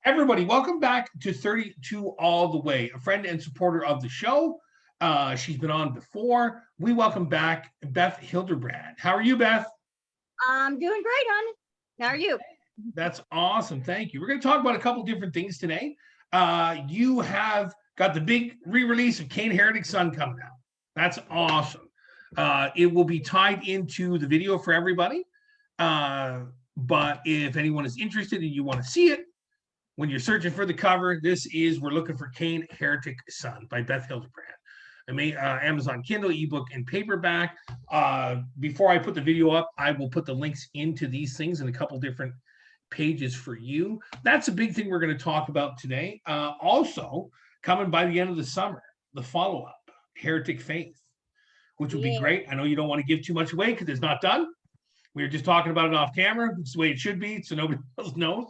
Everybody, welcome back to 32 All the Way, a friend and supporter of the show. She's been on before. We welcome back Beth Hildenbrand. How are you, Beth? I'm doing great, hon. How are you? That's awesome. Thank you. We're going to talk about a couple different things today. You have got the big re-release of Kane Heretic's Son coming out. That's awesome. It will be tied into the video for everybody. But if anyone is interested and you want to see it, when you're searching for the cover, we're looking for Kane Heretic's Son by Beth Hildenbrand. I made Amazon Kindle, ebook, and paperback. Before I put the video up, I will put the links into these things in a couple different pages for you. That's a big thing we're going to talk about today. Also, coming by the end of the summer, the follow-up, Heretic Faith, which will be great. I know you don't want to give too much away because it's not done. We were just talking about it off camera. It's the way it should be, so nobody else knows.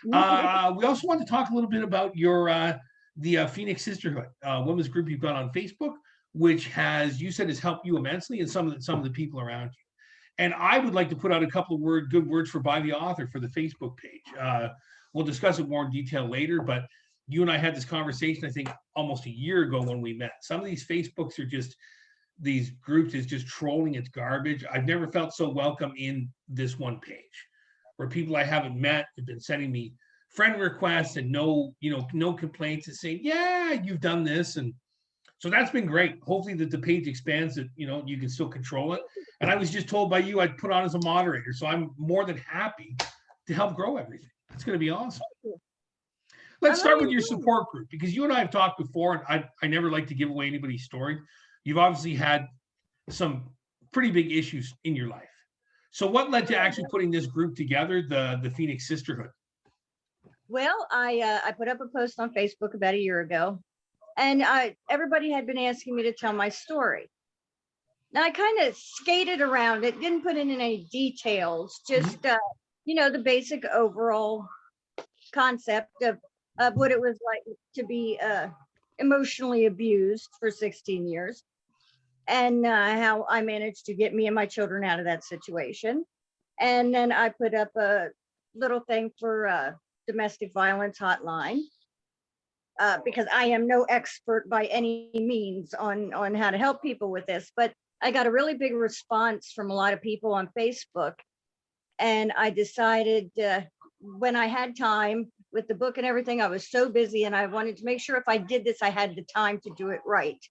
We also want to talk a little bit about the Phoenix Sisterhood, women's group you've got on Facebook, which has helped you immensely and some of the people around you. And I would like to put out a couple of good words for By the Author for the Facebook page. We'll discuss it more in detail later, but you and I had this conversation, I think, almost a year ago when we met. Some of these Facebooks are just, these groups is just trolling, it's garbage. I've never felt so welcome in this one page, where people I haven't met have been sending me friend requests and no complaints and saying, yeah, you've done this. And so that's been great. Hopefully that the page expands, that, you can still control it. And I was just told by you, I'd put on as a moderator. So I'm more than happy to help grow everything. It's going to be awesome. Let's start with your support group, because you and I have talked before, and I never like to give away anybody's story. You've obviously had some pretty big issues in your life. So what led to actually putting this group together, the Phoenix Sisterhood? Well, I put up a post on Facebook about a year ago, and everybody had been asking me to tell my story. Now I kind of skated around it, didn't put in any details, just the basic overall concept of what it was like to be emotionally abused for 16 years. And how I managed to get me and my children out of that situation. And then I put up a little thing for domestic violence hotline, because I am no expert by any means on how to help people with this, but I got a really big response from a lot of people on Facebook. And I decided when I had time with the book and everything, I was so busy and I wanted to make sure if I did this, I had the time to do it right.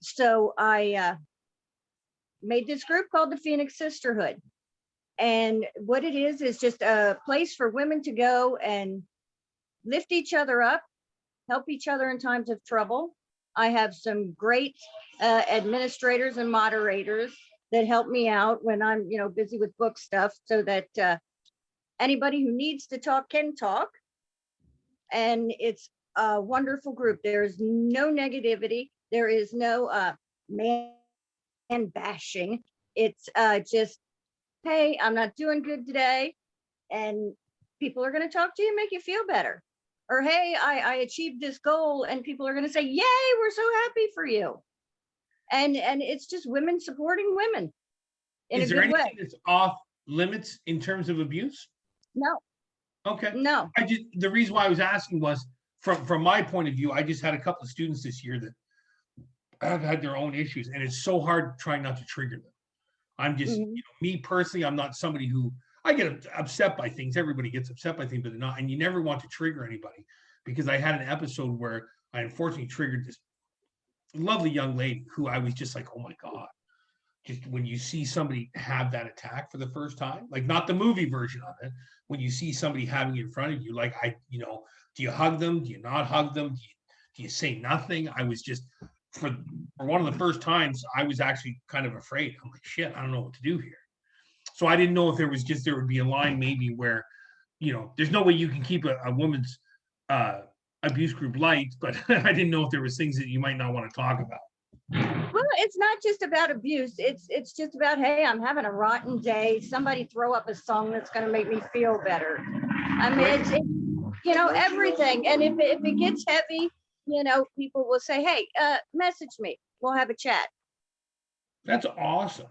So I made this group called the Phoenix Sisterhood. And what it is just a place for women to go and lift each other up, help each other in times of trouble. I have some great administrators and moderators that help me out when I'm, busy with book stuff, so that anybody who needs to talk can talk. And it's a wonderful group. There's no negativity. There is no man bashing. It's just, hey, I'm not doing good today. And people are going to talk to you, make you feel better. Or, hey, I achieved this goal, and people are going to say, yay, we're so happy for you. And it's just women supporting women in a good way. Is there anything that's off limits in terms of abuse? No. Okay. No. The reason why I was asking was, from my point of view, I just had a couple of students this year that have had their own issues, and it's so hard trying not to trigger them. I'm just, me personally, I'm not somebody who, I get upset by things. Everybody gets upset by things, but not, and you never want to trigger anybody, because I had an episode where I unfortunately triggered this lovely young lady who I was just like, oh my God. Just when you see somebody have that attack for the first time, like not the movie version of it, when you see somebody having it in front of you, like, do you hug them? Do you not hug them? Do you say nothing? I was just, for one of the first times, I was actually kind of afraid. I'm like, shit, I don't know what to do here. So I didn't know if there would be a line maybe where, there's no way you can keep a woman's abuse group light, but I didn't know if there was things that you might not want to talk about. Well, it's not just about abuse. It's just about, hey, I'm having a rotten day. Somebody throw up a song that's going to make me feel better. I mean, it's everything. And if it gets heavy, people will say, hey, message me. We'll have a chat. That's awesome.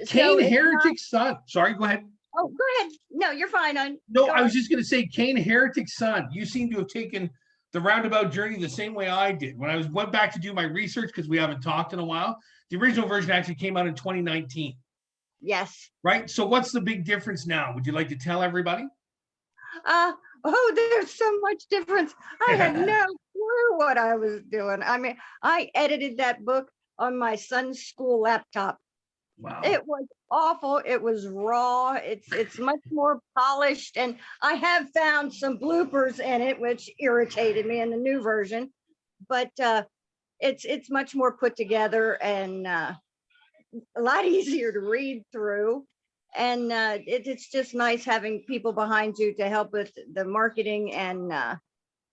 Kane Heretic's Son. Sorry, go ahead. Oh, go ahead. No, you're fine. No, Go I was on. just going to say, Cain Heretic's son. You seem to have taken the roundabout journey the same way I did. When I went back to do my research, because we haven't talked in a while, the original version actually came out in 2019, Yes. right? So what's the big difference now? Would you like to tell everybody? Uh, oh, there's so much difference. I had no clue what I was doing. I mean, I edited that book on my son's school laptop. Wow. It was awful. It was raw. It's much more polished, and I have found some bloopers in it, which irritated me in the new version. But it's much more put together and a lot easier to read through. And it's just nice having people behind you to help with the marketing. And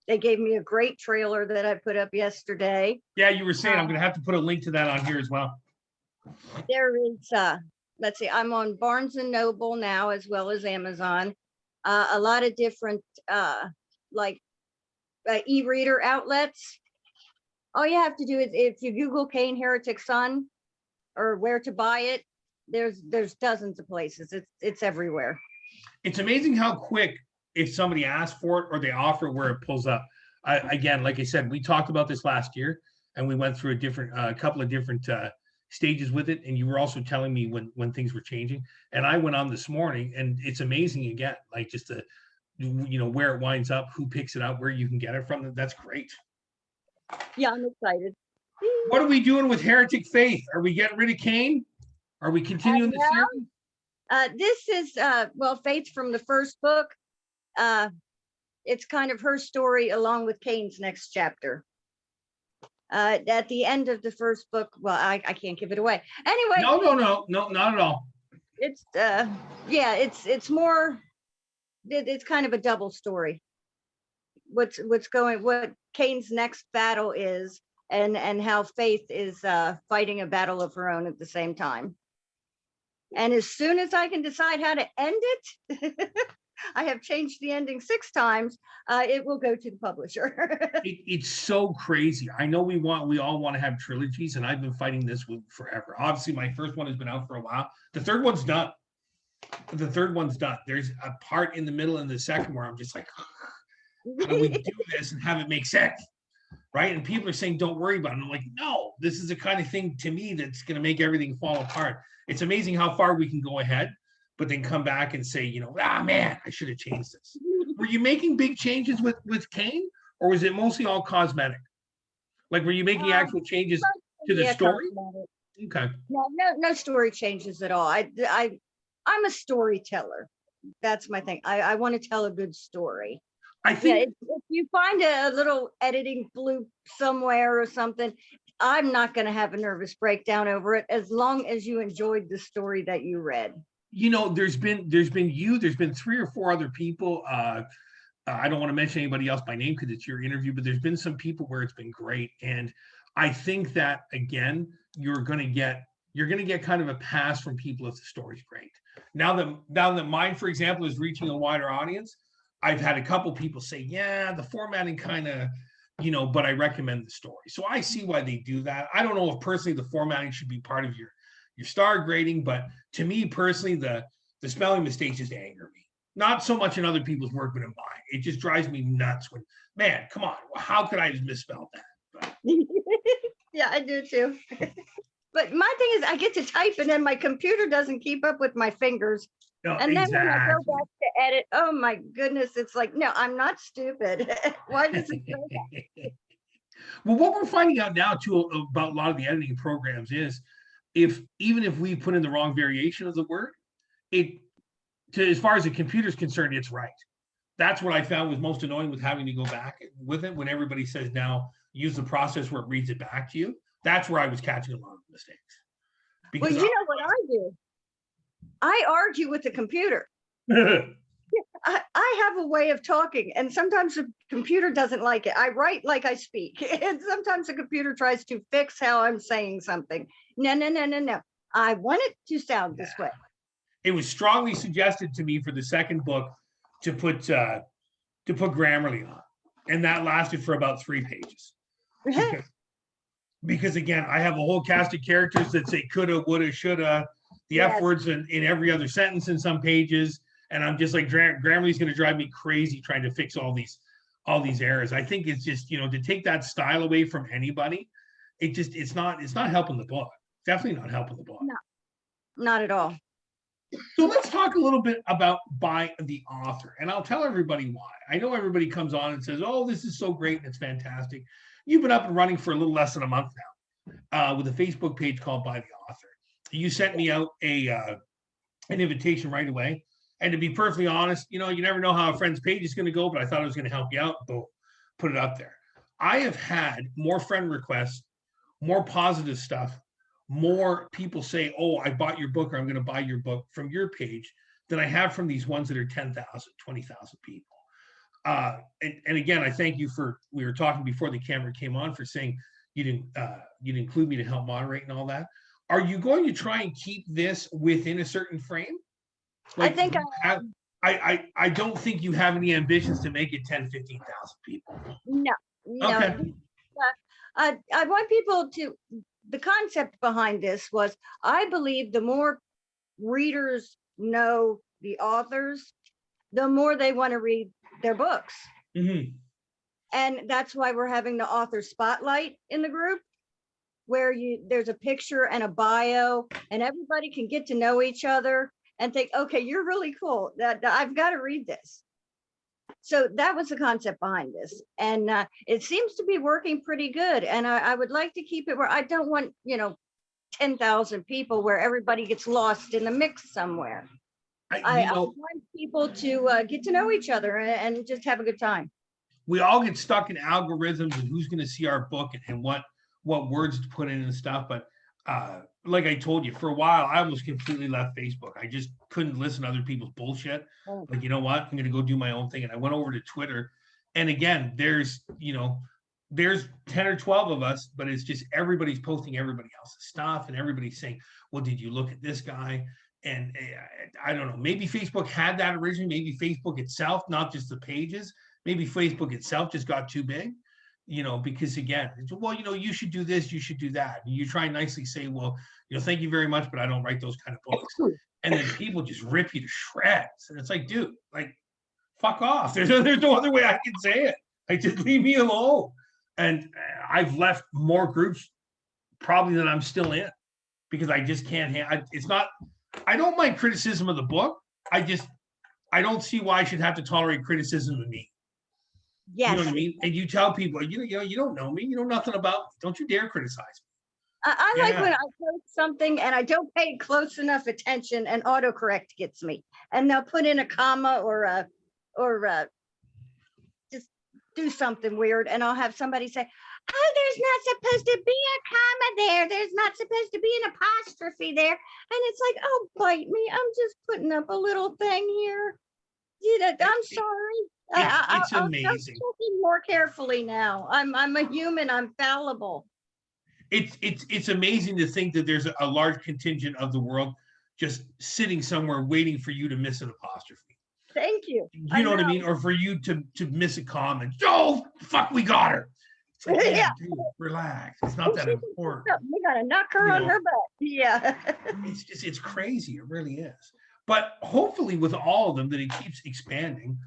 they gave me a great trailer that I put up yesterday. Yeah, you were saying I'm going to have to put a link to that on here as well. There is, let's see, I'm on Barnes and Noble now, as well as Amazon. A lot of different like e-reader outlets. All you have to do is if you Google Cain Heretic Son or where to buy it, there's dozens of places. It's everywhere. It's amazing how quick, if somebody asks for it or they offer, where it pulls up. Again, like I said, we talked about this last year, and we went through a couple of different stages with it. And you were also telling me when things were changing. And I went on this morning, and it's amazing again, like just the, where it winds up, who picks it up, where you can get it from. That's great. Yeah, I'm excited. What are we doing with Heretic Faith? Are we getting rid of Cain? Are we continuing the series? This is well, Faith from the first book. It's kind of her story along with Cain's next chapter. At the end of the first book, well, I can't give it away. Anyway. No, not at all. It's yeah, it's more, it's kind of a double story. What Cain's next battle is, and how Faith is fighting a battle of her own at the same time. And as soon as I can decide how to end it, I have changed the ending 6 times. It will go to the publisher. It's so crazy. I know we all want to have trilogies, and I've been fighting this with forever. Obviously, my first one has been out for a while. The third one's done. There's a part in the middle in the second where I'm just like, how do we do this and have it make sense? Right? And people are saying, don't worry about it. And I'm like, no, this is the kind of thing to me that's going to make everything fall apart. It's amazing how far we can go ahead, but then come back and say, man, I should have changed this. Were you making big changes with Cain, or was it mostly all cosmetic? Like, were you making actual changes to the story? Cosmetic. Okay. No story changes at all. I'm a storyteller. That's my thing. I want to tell a good story. I think if you find a little editing bloop somewhere or something, I'm not going to have a nervous breakdown over it, as long as you enjoyed the story that you read. There's been 3 or 4 other people. I don't want to mention anybody else by name because it's your interview, but there's been some people where it's been great. And I think that, again, you're going to get kind of a pass from people if the story's great. Now that mine, for example, is reaching a wider audience, I've had a couple people say, yeah, the formatting kind of, but I recommend the story. So I see why they do that. I don't know if personally the formatting should be part of your star grading, but to me personally, the spelling mistakes just anger me. Not so much in other people's work, but in mine. It just drives me nuts when, man, come on, how could I just misspell that? But, yeah, I do too. But my thing is, I get to type and then my computer doesn't keep up with my fingers. No, and then when I go back to edit, oh my goodness, it's like, no, I'm not stupid. Why does it do that? Well, what we're finding out now too about a lot of the editing programs is, even if we put in the wrong variation of the word, as far as the computer's concerned, it's right. That's what I found was most annoying with having to go back with it when everybody says now use the process where it reads it back to you. That's where I was catching a lot of mistakes. Well, you know what I do? I argue with the computer. I have a way of talking, and sometimes the computer doesn't like it. I write like I speak, and sometimes the computer tries to fix how I'm saying something. No. I want it to sound this way. It was strongly suggested to me for the second book to put Grammarly on, and that lasted for about 3 pages. Because again, I have a whole cast of characters that say coulda, woulda, shoulda, the F words in every other sentence in some pages. And I'm just like, Grammarly's going to drive me crazy trying to fix all these errors. I think it's just, to take that style away from anybody, it's not helping the book. Definitely not helping the book. No, not at all. So let's talk a little bit about by the author, and I'll tell everybody why. I know everybody comes on and says, "Oh, this is so great and it's fantastic." You've been up and running for a little less than a month now, with a Facebook page called By the Author. You sent me out an invitation right away, and to be perfectly honest, you never know how a friend's page is going to go, but I thought it was going to help you out. Boom, put it up there. I have had more friend requests, more positive stuff, more people say, "Oh, I bought your book," or "I'm going to buy your book" from your page than I have from these ones that are 10,000, 20,000 people. And again, I thank you we were talking before the camera came on, for saying you'd include me to help moderate and all that. Are you going to try and keep this within a certain frame? I think I don't think you have any ambitions to make it 10, 15,000 people. No. Okay. I want people to, the concept behind this was, I believe the more readers know the authors, the more they want to read their books. Mm-hmm. And that's why we're having the author spotlight in the group, where there's a picture and a bio, and everybody can get to know each other and think, okay, you're really cool. That I've got to read this. So that was the concept behind this. And it seems to be working pretty good. And I would like to keep it where I don't want, 10,000 people where everybody gets lost in the mix somewhere. I want people to get to know each other and just have a good time. We all get stuck in algorithms and who's going to see our book and what words to put in and stuff. But like I told you, for a while, I almost completely left Facebook. I just couldn't listen to other people's bullshit. Like, you know what? I'm going to go do my own thing. And I went over to Twitter. And again, there's 10 or 12 of us, but it's just everybody's posting everybody else's stuff. And everybody's saying, well, did you look at this guy? And I don't know, maybe Facebook had that originally. Maybe Facebook itself, not just the pages. Maybe Facebook itself just got too big. Because again, well, you should do this, you should do that. And you try and nicely say, well, thank you very much, but I don't write those kind of books. And then people just rip you to shreds. And it's like, dude, like, fuck off. There's no other way I can say it. Like, just leave me alone. And I've left more groups probably than I'm still in, because I just can't I don't mind criticism of the book. I don't see why I should have to tolerate criticism of me. Yes. You know what I mean? And you tell people, you don't know me, you know nothing about me. Don't you dare criticize me. I like when I post something and I don't pay close enough attention and autocorrect gets me. And they'll put in a comma or just do something weird. And I'll have somebody say, oh, there's not supposed to be a comma there. There's not supposed to be an apostrophe there. And it's like, oh, bite me. I'm just putting up a little thing here. I'm sorry. It's amazing. I'm looking more carefully now. I'm a human. I'm fallible. It's amazing to think that there's a large contingent of the world just sitting somewhere waiting for you to miss an apostrophe. Thank you. You know what I mean? Or for you to miss a comment. Oh, fuck, we got her. It's like, yeah, dude, relax. It's not that important. We gotta knock her on her butt. Yeah. It's crazy. It really is. But hopefully with all of them that it keeps expanding.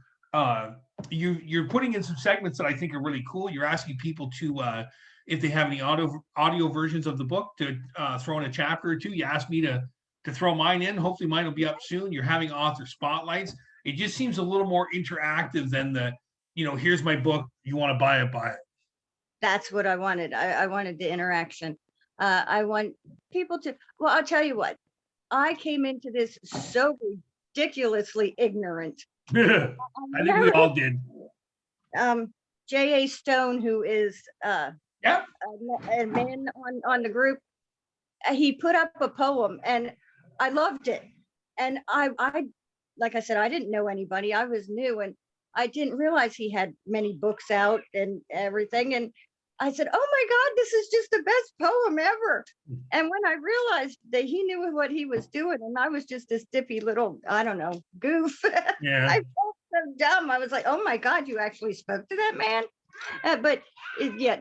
You're putting in some segments that I think are really cool. You're asking people to, if they have any audio versions of the book, to throw in a chapter or two. You asked me to throw mine in. Hopefully mine will be up soon. You're having author spotlights. It just seems a little more interactive than the, here's my book. You want to buy it, buy it. That's what I wanted. I wanted the interaction. I want people to, well, I'll tell you what, I came into this so ridiculously ignorant. I think we all did. J.A. Stone, who is a man on the group, he put up a poem and I loved it. And I like I said, I didn't know anybody. I was new and I didn't realize he had many books out and everything. And I said, oh my God, this is just the best poem ever. And when I realized that he knew what he was doing and I was just this dippy little, I don't know, goof. Yeah. I felt so dumb. I was like, oh my God, you actually spoke to that man.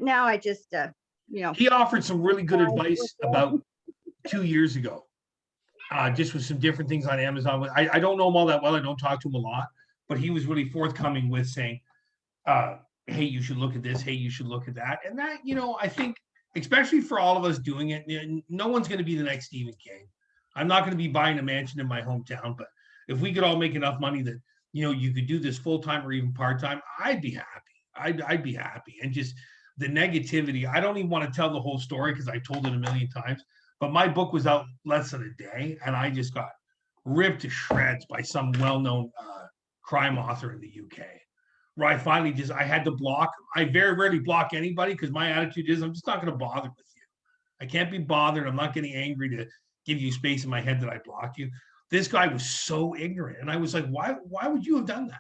Now I just, He offered some really good advice about 2 years ago. just with some different things on Amazon. I don't know him all that well. I don't talk to him a lot, but he was really forthcoming with saying, hey, you should look at this. Hey, you should look at that. And that, I think, especially for all of us doing it, no one's going to be the next Stephen King. I'm not going to be buying a mansion in my hometown, but if we could all make enough money that, you could do this full-time or even part-time, I'd be happy. I'd be happy. And just the negativity, I don't even want to tell the whole story because I told it a million times, but my book was out less than a day and I just got ripped to shreds by some well-known crime author in the UK, where I finally I had to block. I very rarely block anybody because my attitude is I'm just not going to bother with you. I can't be bothered. I'm not getting angry to give you space in my head that I blocked you. This guy was so ignorant. And I was like, why would you have done that?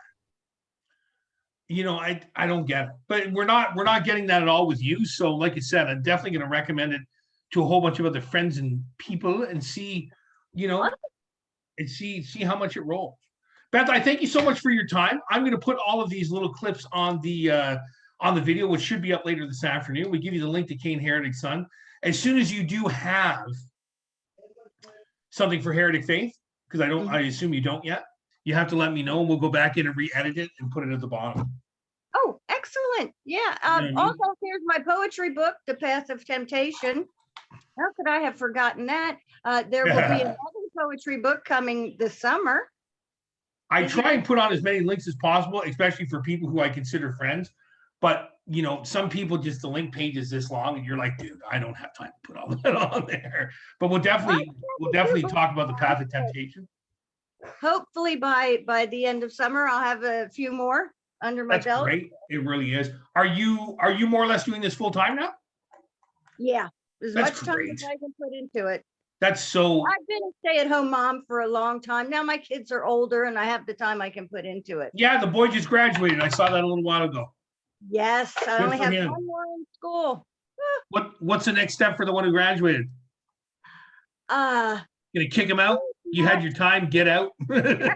I don't get it. But we're not getting that at all with you. So like I said, I'm definitely going to recommend it to a whole bunch of other friends and people and see, and see how much it rolls. Beth, I thank you so much for your time. I'm going to put all of these little clips on the video, which should be up later this afternoon. We give you the link to Kane Heretic Son. As soon as you do have something for Heretic Faith, because I assume you don't yet, you have to let me know and we'll go back in and re-edit it and put it at the bottom. Oh, excellent. Yeah. Also, here's my poetry book, The Path of Temptation. How could I have forgotten that? There will be another poetry book coming this summer. I try and put on as many links as possible, especially for people who I consider friends. But, some people just, the link page is this long and you're like, dude, I don't have time to put all that on there. But we'll definitely talk about The Path of Temptation. Hopefully by the end of summer, I'll have a few more under my belt. That's great. It really is. Are you more or less doing this full time now? Yeah. As much time great. as I can put into it. That's so. I've been a stay-at-home mom for a long time. Now my kids are older and I have the time I can put into it. Yeah, the boy just graduated. I saw that a little while ago. Yes, I only have one more in school. What's the next step for the one who graduated? Gonna kick him out? You had your time, get out. No, actually,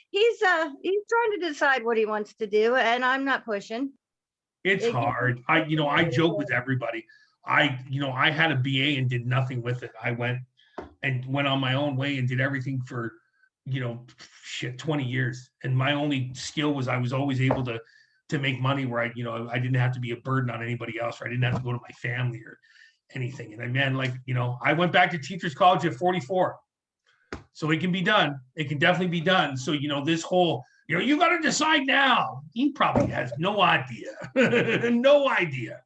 he's trying to decide what he wants to do, and I'm not pushing. It's hard. I joke with everybody. I had a BA and did nothing with it. I went on my own way and did everything for 20 years. And my only skill was I was always able to make money where I didn't have to be a burden on anybody else, or I didn't have to go to my family or anything. And I went back to teachers college at 44. So it can be done. It can definitely be done. So, this whole, you got to decide now. He probably has no idea. No idea.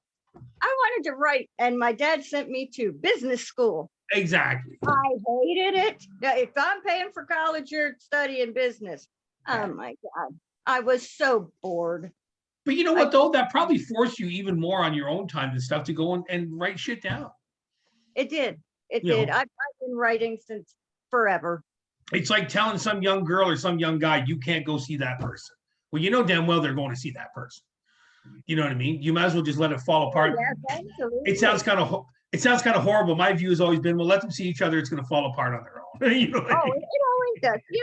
I wanted to write, and my dad sent me to business school. Exactly. I hated it. If I'm paying for college, you're studying business. Oh my God. I was so bored. But you know what, though? That probably forced you even more on your own time and stuff to go and write shit down. It did. It did. I've been writing since forever. It's like telling some young girl or some young guy, you can't go see that person. Well, damn well they're going to see that person. You know what I mean? You might as well just let it fall apart. Yes, absolutely. It sounds kind of horrible. My view has always been, well, let them see each other. It's going to fall apart on their own. It always does. Yeah.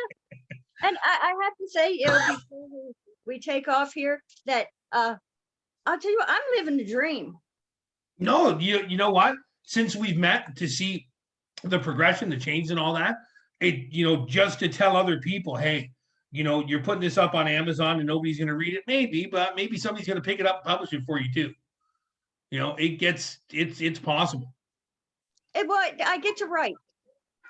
And I have to say, before we take off here, that I'll tell you what, I'm living the dream. No, you know what? Since we've met, to see the progression, the change and all that, just to tell other people, hey, you're putting this up on Amazon and nobody's going to read it, but maybe somebody's going to pick it up and publish it for you too. It's possible. I get to write.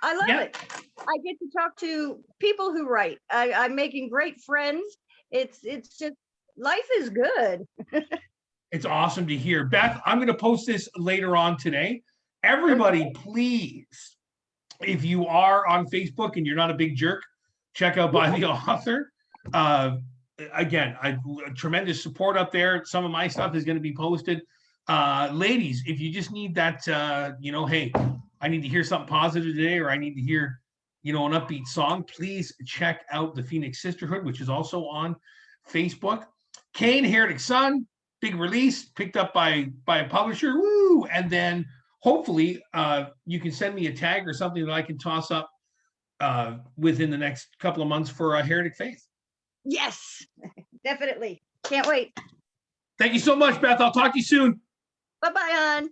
I love it. I get to talk to people who write. I'm making great friends. It's just, life is good. It's awesome to hear. Beth, I'm going to post this later on today. Everybody, please, if you are on Facebook and you're not a big jerk, check out By the Author. Again, tremendous support up there. Some of my stuff is going to be posted. Ladies, if you just need that, hey, I need to hear something positive today, or I need to hear, an upbeat song, please check out the Phoenix Sisterhood, which is also on Facebook. Kane Heretic Son, big release, picked up by a publisher. Woo! And then hopefully you can send me a tag or something that I can toss up within the next couple of months for Heretic Faith. Yes, definitely. Can't wait. Thank you so much, Beth. I'll talk to you soon. Bye-bye, hon.